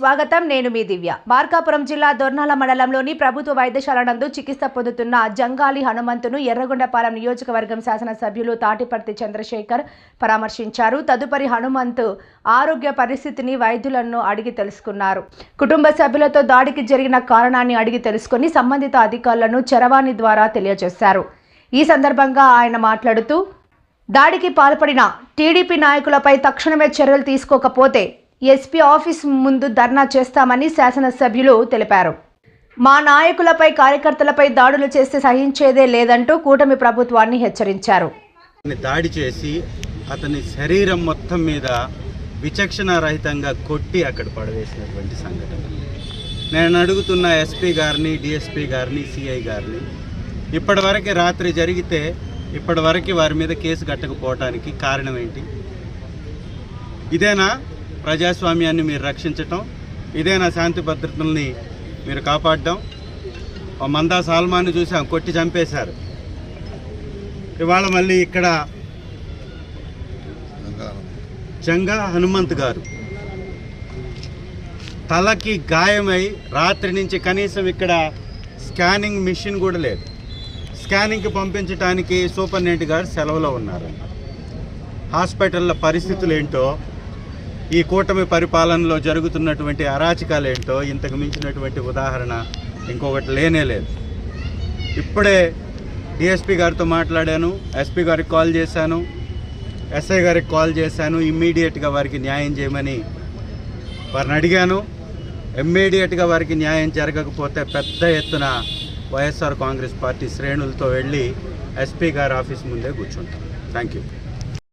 స్వాగతం. నేను మీ దివ్య. మార్కాపురం జిల్లా దొర్నాల మండలంలోని ప్రభుత్వ వైద్యశాల నందు చికిత్స పొందుతున్న జంగాలి హనుమంతును ఎర్రగొండపాలెం నియోజకవర్గం శాసనసభ్యులు తాటిపర్తి చంద్రశేఖర్ పరామర్శించారు. తదుపరి హనుమంతు ఆరోగ్య పరిస్థితిని వైద్యులను అడిగి తెలుసుకున్నారు. కుటుంబ సభ్యులతో దాడికి జరిగిన కారణాన్ని అడిగి తెలుసుకుని సంబంధిత అధికారులను చరవాణి ద్వారా తెలియజేశారు. ఈ సందర్భంగా ఆయన మాట్లాడుతూ, దాడికి పాల్పడిన టీడీపీ నాయకులపై తక్షణమే చర్యలు తీసుకోకపోతే ఎస్పీ ఆఫీస్ ముందు ధర్నా చేస్తామని శాసనసభ్యులు తెలిపారు. మా నాయకులపై కార్యకర్తలపై దాడులు చేస్తే సహించేదే లేదంటూ కూటమి ప్రభుత్వాన్ని హెచ్చరించారు. దాడి చేసి అతని శరీరం మొత్తం మీద విచక్షణ రహితంగా కొట్టి అక్కడ పడవేసినటువంటి సంఘటన. నేను అడుగుతున్న ఎస్పీ గారిని, డిఎస్పీ గారిని, సిఐ గారిని, ఇప్పటివరకు రాత్రి జరిగితే ఇప్పటివరకు వారి మీద కేసు కట్టకపోవడానికి కారణం ఏంటి? ఇదేనా ప్రజాస్వామ్యాన్ని మీరు రక్షించటం? ఇదేనా శాంతి భద్రతల్ని మీరు కాపాడడం? మందా సాల్మాన్ని చూసాం, కొట్టి చంపేశారు. ఇవాళ మళ్ళీ ఇక్కడ జంగా హనుమంత్ గారు తలకి గాయమై రాత్రి నుంచి కనీసం ఇక్కడ స్కానింగ్ మిషన్ కూడా లేదు. స్కానింగ్కి పంపించడానికి సూపరింటెండెంట్ గారు సెలవులో ఉన్నారు. హాస్పిటల్ల పరిస్థితులు ఏంటో, ఈ కూటమి పరిపాలనలో జరుగుతున్నటువంటి అరాచకాలు ఏంటో ఇంతకు మించినటువంటి ఉదాహరణ ఇంకొకటి లేనే లేదు. ఇప్పుడే డిఎస్పీ గారితో మాట్లాడాను, ఎస్పీ గారికి కాల్ చేశాను, ఎస్ఐ గారికి కాల్ చేశాను. ఇమ్మీడియట్గా వారికి న్యాయం చేయమని వారిని అడిగాను. ఇమ్మీడియట్గా వారికి న్యాయం జరగకపోతే పెద్ద ఎత్తున వైఎస్ఆర్ కాంగ్రెస్ పార్టీ శ్రేణులతో వెళ్ళి ఎస్పీ గారి ఆఫీస్ ముందే కూర్చుంటాం. Thank you.